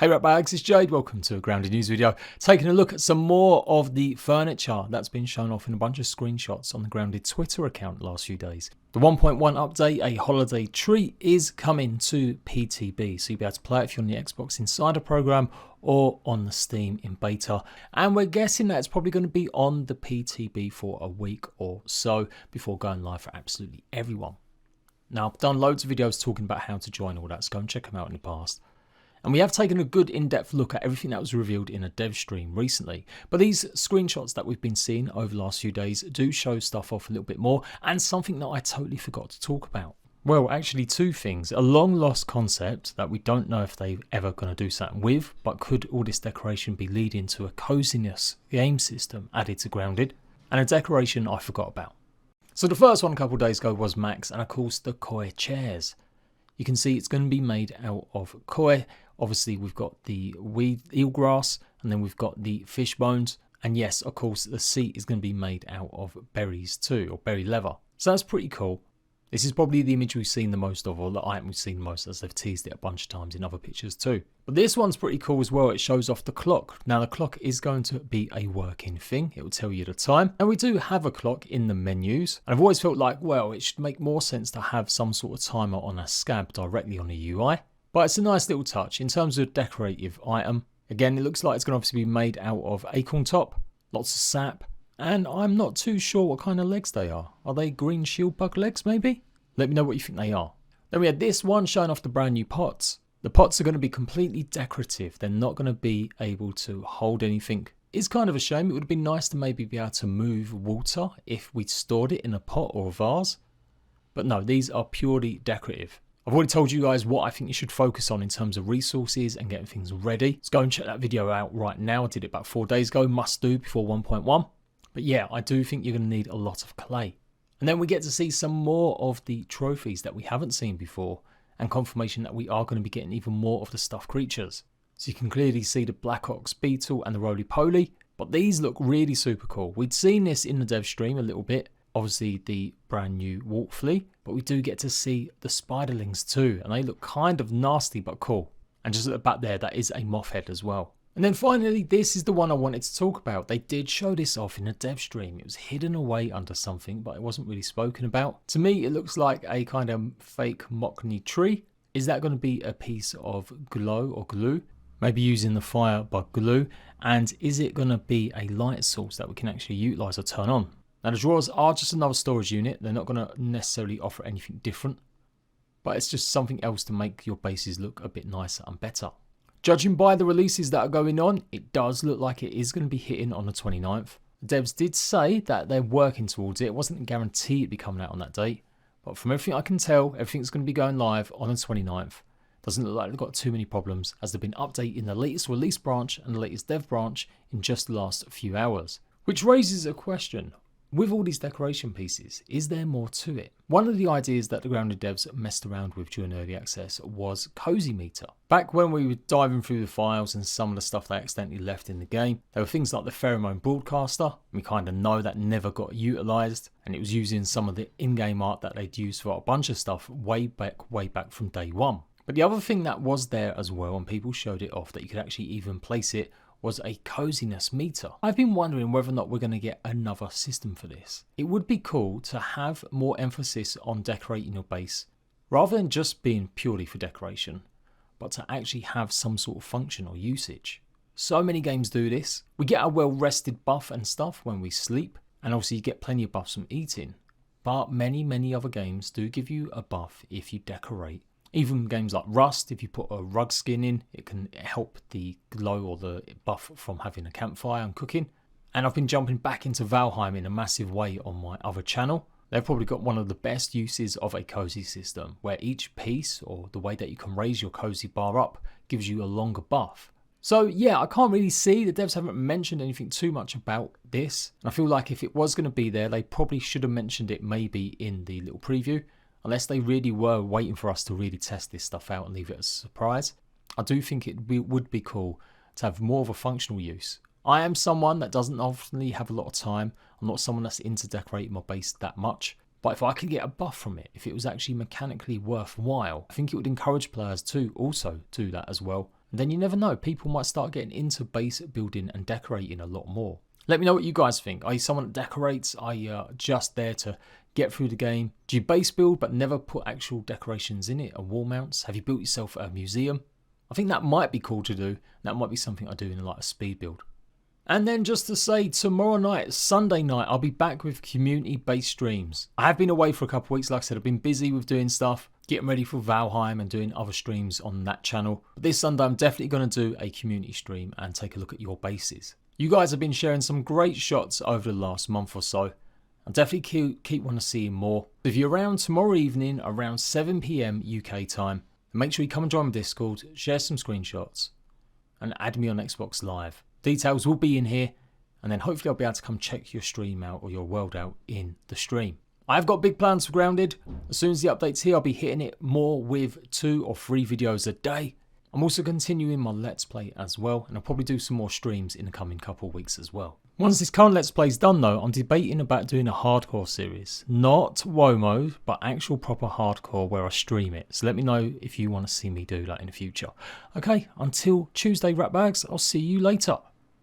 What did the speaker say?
Hey rat bags, it's Jade. Welcome to a grounded news video. Taking a look at some more of the furniture that's been shown off in a bunch of screenshots on the Grounded Twitter account the last few days. The 1.1 update, a holiday treat, is coming to PTB, so you'll be able to play it if you're on the Xbox Insider program or on the Steam in beta. And we're guessing that it's probably going to be on the PTB for a week or so before going live for absolutely everyone. Now, I've done loads of videos talking about how to join all that, so go and check them out in the past. And we have taken a good in-depth look at everything that was revealed in a dev stream recently. But these screenshots that we've been seeing over the last few days do show stuff off a little bit more, and something that I totally forgot to talk about. Well, actually two things. A long lost concept that we don't know if they're ever going to do something with, but could all this decoration be leading to a coziness game system added to Grounded, and a decoration I forgot about. So the first one a couple of days ago was Max, and of course the koi chairs. You can see it's going to be made out of koi. Obviously, we've got the eelgrass, and then we've got the fish bones. And yes, of course, the seat is going to be made out of berries too, or berry leather. So that's pretty cool. This is probably the image we've seen the most of, or the item we've seen the most, as they've teased it a bunch of times in other pictures too. But this one's pretty cool as well. It shows off the clock. Now, the clock is going to be a working thing. It will tell you the time. And we do have a clock in the menus. And I've always felt like, well, it should make more sense to have some sort of timer on a scab directly on the UI. But it's a nice little touch. In terms of decorative item, again, it looks like it's going to obviously be made out of acorn top, lots of sap, and I'm not too sure what kind of legs they are. Are they green shield bug legs maybe? Let me know what you think they are. Then we had this one showing off the brand new pots. The pots are going to be completely decorative. They're not going to be able to hold anything. It's kind of a shame. It would have been nice to maybe be able to move water if we'd stored it in a pot or a vase. But no, these are purely decorative. I've already told you guys what I think you should focus on in terms of resources and getting things ready. So go and check that video out right now. I did it about 4 days ago, must do before 1.1. But yeah, I do think you're going to need a lot of clay. And then we get to see some more of the trophies that we haven't seen before, and confirmation that we are going to be getting even more of the stuffed creatures. So you can clearly see the Black Ox Beetle and the Roly-Poly, but these look really super cool. We'd seen this in the dev stream a little bit. Obviously the brand new Walk Flea, but we do get to see the Spiderlings too, and they look kind of nasty but cool. And just at the back there, that is a moth head as well. And then finally, this is the one I wanted to talk about. They did show this off in a dev stream. It was hidden away under something, but it wasn't really spoken about. To me, it looks like a kind of fake Mockney tree. Is that going to be a piece of glow or glue? Maybe using the fire by glue. And is it going to be a light source that we can actually utilize or turn on? Now the drawers are just another storage unit. They're not going to necessarily offer anything different, but it's just something else to make your bases look a bit nicer and better. Judging by the releases that are going on, it does look like it is going to be hitting on the 29th. The devs did say that they're working towards it. It wasn't a guarantee it'd be coming out on that date, but from everything I can tell, everything's going to be going live on the 29th. Doesn't look like they've got too many problems, as they've been updating the latest release branch and the latest dev branch in just the last few hours. Which raises a question. With all these decoration pieces, is there more to it? One of the ideas that the Grounded devs messed around with during early access was Cozy Meter. Back when we were diving through the files and some of the stuff they accidentally left in the game, there were things like the Pheromone Broadcaster. We kind of know that never got utilised, and it was using some of the in-game art that they'd used for a bunch of stuff way back from day one. But the other thing that was there as well, and people showed it off, that you could actually even place it, was a coziness meter. I've been wondering whether or not we're going to get another system for this. It would be cool to have more emphasis on decorating your base, rather than just being purely for decoration, but to actually have some sort of function or usage. So many games do this. We get a well-rested buff and stuff when we sleep, and obviously you get plenty of buffs from eating. But many other games do give you a buff if you decorate. Even games like Rust, if you put a rug skin in, it can help the glow or the buff from having a campfire and cooking. And I've been jumping back into Valheim in a massive way on my other channel. They've probably got one of the best uses of a cozy system, where each piece, or the way that you can raise your cozy bar up, gives you a longer buff. So yeah, I can't really see, the devs haven't mentioned anything too much about this. And I feel like if it was going to be there, they probably should have mentioned it maybe in the little preview. Unless they really were waiting for us to really test this stuff out and leave it as a surprise. I do think it would be cool to have more of a functional use. I am someone that doesn't often have a lot of time. I'm not someone that's into decorating my base that much. But if I could get a buff from it, if it was actually mechanically worthwhile, I think it would encourage players to also do that as well. And then you never know, people might start getting into base building and decorating a lot more. Let me know what you guys think. Are you someone that decorates? Are you just there to get through the game? Do you base build but never put actual decorations in it, or wall mounts? Have you built yourself a museum? I think that might be cool to do. That might be something I do in like a speed build. And then just to say, tomorrow night, Sunday night, I'll be back with community-based streams. I have been away for a couple of weeks. Like I said, I've been busy with doing stuff, getting ready for Valheim and doing other streams on that channel. But this Sunday, I'm definitely going to do a community stream and take a look at your bases. You guys have been sharing some great shots over the last month or so. I definitely keep wanting to see more. If you're around tomorrow evening, around 7 PM UK time, make sure you come and join my Discord, share some screenshots, and add me on Xbox Live. Details will be in here, and then hopefully I'll be able to come check your stream out or your world out in the stream. I've got big plans for Grounded. As soon as the update's here, I'll be hitting it more with 2 or 3 videos a day. I'm also continuing my Let's Play as well, and I'll probably do some more streams in the coming couple of weeks as well. Once this current Let's Play is done though, I'm debating about doing a hardcore series. Not WoW mode, but actual proper hardcore where I stream it. So let me know if you want to see me do that in the future. Okay, until Tuesday, Ratbags, I'll see you later.